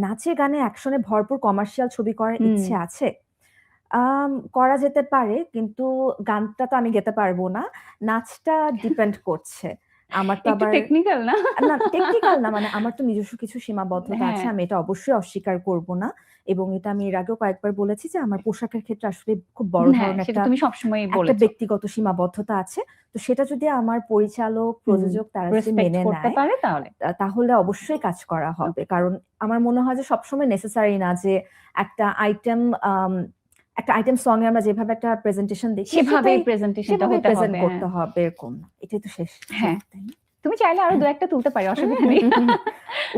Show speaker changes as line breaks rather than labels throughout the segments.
নাচে গানে অ্যাকশনে ভরপুর কমার্শিয়াল ছবি করার
হুম।
ইচ্ছে আছে। করা যেতে পারে কিন্তু গানটা তো আমি গেতে পারবো না। নাচটা ডিপেন্ড করছে। আমার তো
একটু
আবার
টেকনিক্যাল না?
না টেকনিক্যাল না, মানে আমার তো নিজস্ব কিছু সীমাবদ্ধতা আছে।
হ্যাঁ।
আমি এটা অবশ্যই অস্বীকার করব না। এবং এটা আমি এর আগেও কয়েকবার বলেছি যে আমার পোশাকের ক্ষেত্রে আসলে খুব বড়
হ্যাঁ,
ধরনের
সেটা তুমি সবসময়ই বলেছো।
ব্যক্তিগত সীমাবদ্ধতা আছে। তো সেটা যদি আমার পরিচালক,
হুম,
প্রযোজক তারা যদি
রেসপেক্ট
মেনে
করতে
নেয়
পারে তাহলে।
তাহলে অবশ্যই কাজ করা হবে।
ওকে।
কারণ আমার মনে হয় যে সবসময় নেসেসারি না যে একটা আইটেম আম একটা আইটেম সং এ আমরা যেভাবে একটা প্রেজেন্টেশন দেখি
সেভাবেই
সেটাই
প্রেজেন্টেশনটা
সেভাবেই
হতে
প্রেজেন্ট
হবে, হ্যাঁ।
করতে হবে এরকম না। এটাই তো শেষ,
হ্যাঁ,
তাই না?
তুমি চাইলে আরো ২-১ টা তুলতে পারি, অসুবিধা নেই।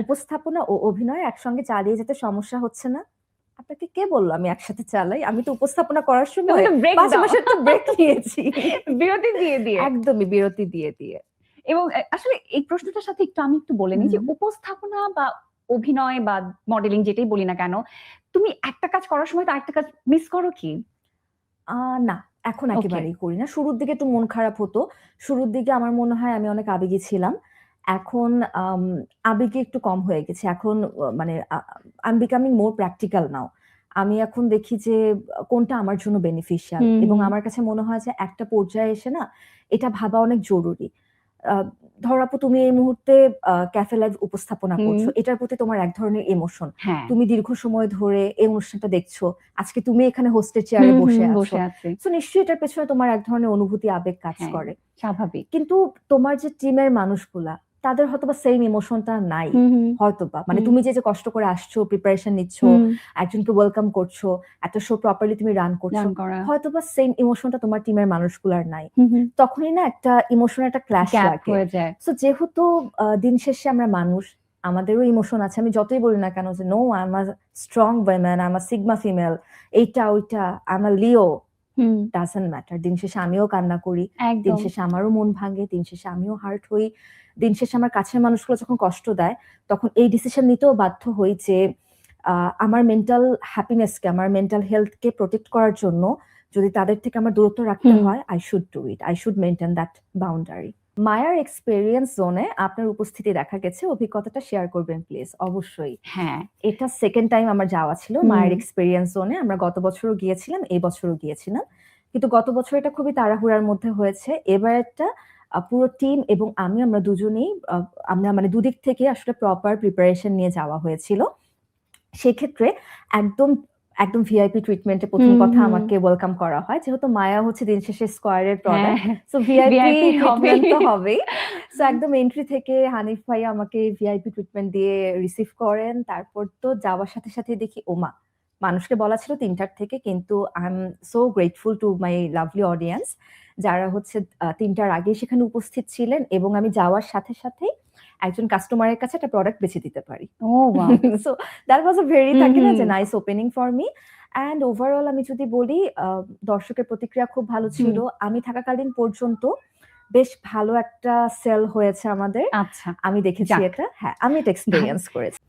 উপস্থাপনা ও অভিনয় একসঙ্গে চালিয়ে যেতে সমস্যা হচ্ছে না? আপনাকে কে বলল আমি একসাথে চালাই? আমি তো উপস্থাপনা করার
তুমি
সময়
তো ব্রেক
মাঝে,
দাও।
মাঝে একটু ব্রেক নিয়েছি।
বিরতি দিয়ে, দিয়ে।
একদমই বিরতি দিয়ে।
এবং আসলে এই প্রশ্নটার সাথে আমি একটু বলে নিই যে
হুম।
উপস্থাপনা বা অভিনয় বা মডেলিং যেটাই বলি না কেন, তুমি একটা কাজ করার সময় তো আরেকটা কাজ মিস করো কি?
আ না, এখন
ওকে।
একেবারেই করি না। শুরুর দিকে একটু মন খারাপ হতো। শুরুর দিকে আমার মনে হয় আমি অনেক আবেগী ছিলাম। এখন আবেগে একটু কম হয়ে গেছে। এখন মানে I'm becoming more practical now. আমি এখন দেখি যে কোনটা আমার জন্য বেনিফিশিয়াল
হুম,
এবং
হুম।
আমার কাছে মনে হয় যে একটা পর্যায়ে এসে না এটা ভাবা অনেক জরুরি। আ ধরো আপু তুমি এই মুহূর্তে ক্যাফে লাইভ উপস্থাপনা
হুম,
করছো। এটার প্রতি তোমার এক ধরনের ইমোশন।
হ্যাঁ।
তুমি দীর্ঘ সময় ধরে এই অনুষ্ঠানটা দেখছো। আজকে তুমি এখানে হোস্টের চেয়ারে
হুম, হুম,
বসে আছো।
বসে আছি।
সো নিশ্চয়ই এটার পেছনে তোমার এক ধরনের অনুভূতি, আবেগ কাজ
হ্যাঁ,
করে।
স্বাভাবিক।
কিন্তু তোমার যে টিমের মানুষগুলা, তাদের হয়তোবা সেইম ইমোশনটা নাই।
হুম, হুম,
হয়তোবা। মানে
হুম,
তুমি যে কষ্ট করে আসছো, প্রিপারেশন নিচ্ছ,
হুম।
একজনকে ওয়েলকাম করছো, একটা শো প্রপারলি তুমি রান করছো।
গান করা।
হয়তোবা সেইম ইমোশনটা তোমার টিমের মানুষগুলার নাই।
হুম, হুম।
তখনই না একটা ইমোশনের একটা ক্ল্যাশ
গ্যাপ
লাগে।
হয়ে যায়।
সো যেহেতু দিন শেষে আমরা মানুষ, আমাদেরও ইমোশন আছে। আমি যতই বলি না কেন যে, "no, I am a strong woman, I am a sigma female" এইটা ওইটা, I am a Leo.
Hmm,
doesn't matter. দিন শেষে আমিও কান্না করি। দিন
একদম।
শেষে আমারও মন ভাঙে। দিন শেষে আমিও হার্ট হই। দিন শেষে আমার কাছের মানুষগুলো যখন কষ্ট দেয়, তখন এই ডিসিশন নিতেও বাধ্য হই যে আ আমার মেন্টাল হ্যাপিনেস কে, আমার মেন্টাল হেলথ কে প্রটেক্ট করার জন্য যদি তাদের থেকে আমার দূরত্ব রাখতে
হুম।
হয়, I should do it. I should maintain that boundary. মায়ার এক্সপেরিয়েন্স জোনে আপনার উপস্থিতি দেখা গেছে। অভিজ্ঞতাটা শেয়ার করবেন প্লিজ। অবশ্যই।
হ্যাঁ।
এটা 2nd টাইম আমার যাওয়া ছিল
হুম।
মায়ের এক্সপেরিয়েন্স জোনে। আমরা গত বছরও গিয়েছিলাম, এই বছরও গিয়েছিলাম। কিন্তু গত বছর এটা খুবই তাড়াহুড়ার মধ্যে হয়েছে। এবারেরটা পুরো টিম এবং আমরা দুজনেই আমরা মানে দুদিক থেকে আসলে প্রপার প্রিপারেশন নিয়ে যাওয়া হয়েছিল। সেক্ষেত্রে একদম, একদম ভিআইপি ট্রিটমেন্ট এ ১ম
হুম,
কথা
হুম।
আমাকে ওয়েলকাম করা হয়। যেহেতু মায়া হচ্ছে দিন শেষে স্কয়ারের
হ্যাঁ,
প্রোডাক্ট। সো ভিআইপি
ভিআইপি হবেই।
ট্রিটমেন্ট তো হবেই। সো একদম এন্ট্রি থেকে হানিফ ভাইয়া আমাকে ভিআইপি ট্রিটমেন্ট দিয়ে রিসিভ করেন। তারপর তো যাওয়ার সাথে, সাথে দেখি ওমা! মানুষকে বলা ছিল ৩ টার থেকে কিন্তু I am so grateful to my lovely audience যারা হচ্ছে ৩ টার আগেই সেখানে উপস্থিত ছিলেন এবং আমি যাওয়ার সাথে, সাথেই একজন কাস্টমারের কাছে একটা প্রোডাক্ট বেচে দিতে পারি।
Oh wow!
So that was a very
hmm,
থাকে না
হুম।
যে nice opening for me. And overall আমি যদি বলি দর্শকের প্রতিক্রিয়া খুব ভালো
হুম।
ছিল। আমি থাকাকালীন পর্যন্ত বেশ ভালো একটা সেল হয়েছে আমাদের।
আচ্ছা।
আমি দেখেছি
যাক।
এটা। হ্যাঁ, আমি এটা
ভালো।
এক্সপেরিয়েন্স করেছি।